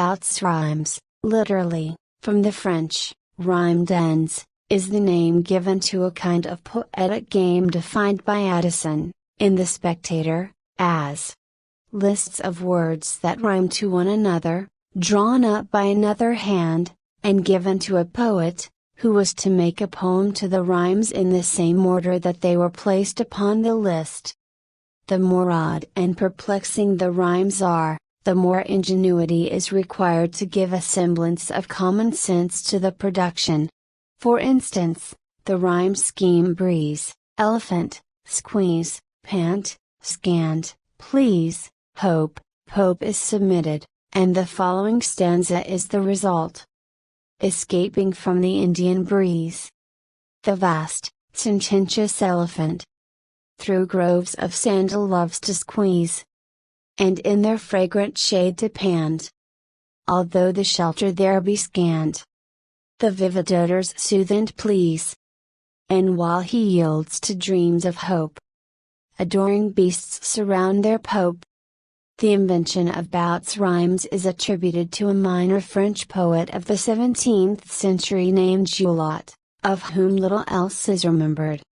Bouts Rimés, literally, from the French, rhymed ends, is the name given to a kind of poetic game defined by Addison, in the Spectator, as lists of words that rhyme to one another, drawn up by another hand, and given to a poet, who was to make a poem to the rhymes in the same order that they were placed upon the list. The more odd and perplexing the rhymes are, the more ingenuity is required to give a semblance of common sense to the production. For instance, the rhyme scheme breeze, elephant, squeeze, pant, scant, please, hope, pope is submitted, and the following stanza is the result. Escaping from the Indian breeze. The vast, sententious elephant through groves of sandal loves to squeeze, and in their fragrant shade to pant, although the shelter there be scant. The vivid odours soothe and please, and while he yields to dreams of hope, adoring beasts surround their pope. The invention of Bouts Rimés is attributed to a minor French poet of the 17th century named Gilot, of whom little else is remembered.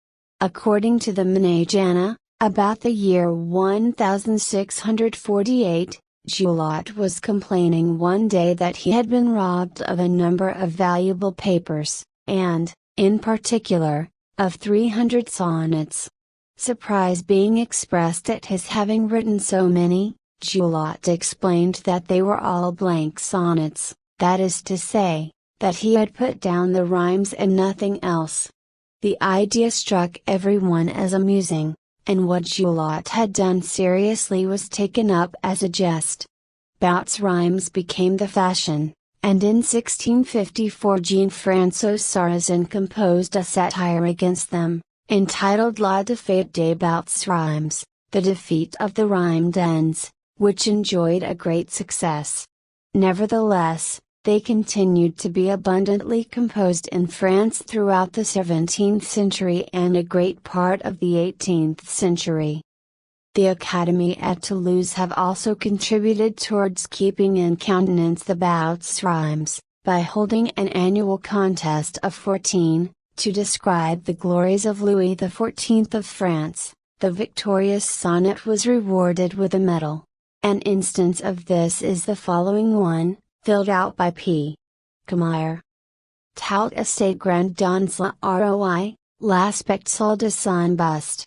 According to the Ménage Anna, about the year 1648, Gilot was complaining one day that he had been robbed of a number of valuable papers, and, in particular, of 300 sonnets. Surprise being expressed at his having written so many, Gilot explained that they were all blank sonnets, that is to say, that he had put down the rhymes and nothing else. The idea struck everyone as amusing, and what Gilot had done seriously was taken up as a jest. Bouts Rimés became the fashion, and in 1654 Jean-François Sarrazin composed a satire against them, entitled La défaite des Bouts Rimés, the defeat of the rhymed ends, which enjoyed a great success. Nevertheless, they continued to be abundantly composed in France throughout the 17th century and a great part of the 18th century. The Academy at Toulouse have also contributed towards keeping in countenance the Bouts Rimés, by holding an annual contest of 14, to describe the glories of Louis XIV of France. The victorious sonnet was rewarded with a medal. An instance of this is the following one, filled out by P. Camire. Tout estate grand dans la roi, l'aspect sol de son buste.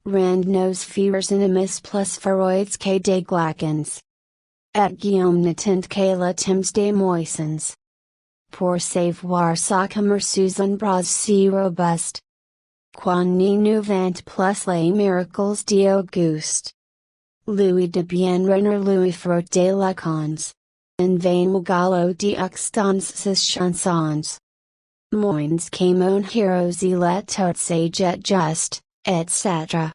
Rend nos fevers inimis plus feroids que des glaçons. Et Guillaume n'attend que le temps des moissons. Pour savoir sa commerceuse en bras si robuste. Quan ni nous vent plus les miracles d'Auguste. Louis de Bienrenner Louis Frot de la Cons. En vain gallo d'extans ses chansons. Moins que mon heroes il est tout sage et juste, etc.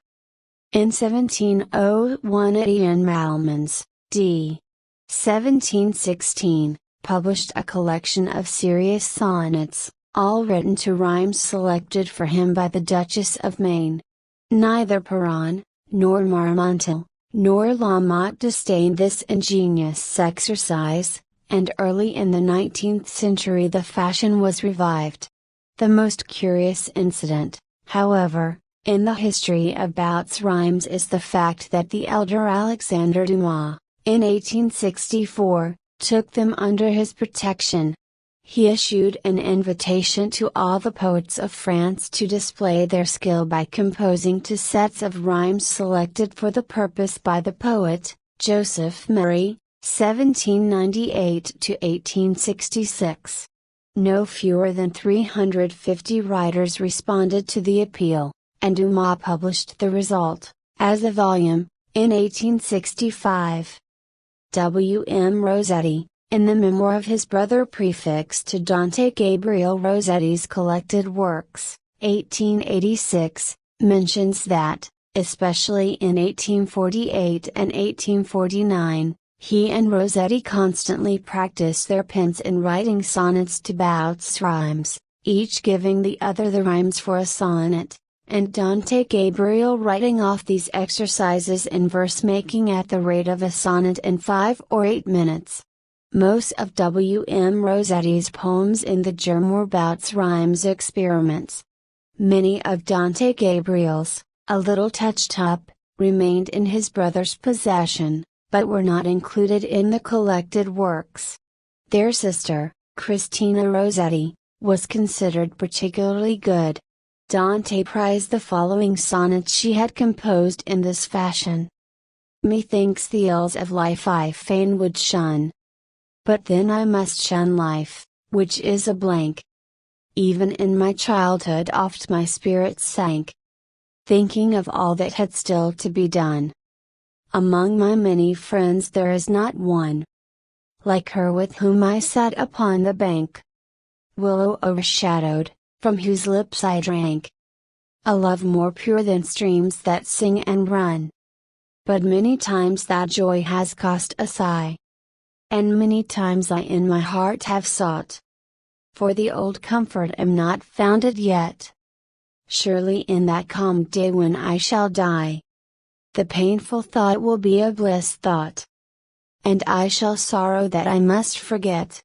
In 1701 Etienne Malmans, d. 1716, published a collection of serious sonnets, all written to rhymes selected for him by the Duchess of Maine. Neither Perron, nor Marmontel, nor Lamotte disdained this ingenious exercise, and early in the 19th century the fashion was revived. The most curious incident, however, in the history of Bouts Rimés is the fact that the elder Alexandre Dumas, in 1864, took them under his protection. He issued an invitation to all the poets of France to display their skill by composing two sets of rhymes selected for the purpose by the poet, Joseph Marie, 1798 to 1866. No fewer than 350 writers responded to the appeal, and Dumas published the result, as a volume, in 1865. W. M. Rossetti, in the memoir of his brother prefixed to Dante Gabriel Rossetti's collected works, 1886, mentions that, especially in 1848 and 1849, he and Rossetti constantly practiced their pens in writing sonnets to Bouts Rimés, each giving the other the rhymes for a sonnet, and Dante Gabriel writing off these exercises in verse making at the rate of a sonnet in 5 or 8 minutes. Most of W. M. Rossetti's poems in the germ were Bouts Rimés experiments. Many of Dante Gabriel's, a little touched up, remained in his brother's possession, but were not included in the collected works. Their sister, Christina Rossetti, was considered particularly good. Dante prized the following sonnets she had composed in this fashion. Methinks the ills of life I fain would shun. But then I must shun life, which is a blank. Even in my childhood oft my spirit sank, thinking of all that had still to be done. Among my many friends there is not one like her with whom I sat upon the bank, willow overshadowed, from whose lips I drank a love more pure than streams that sing and run. But many times that joy has cost a sigh, and many times I in my heart have sought for the old comfort am not founded yet. Surely in that calm day when I shall die, the painful thought will be a bliss thought, and I shall sorrow that I must forget.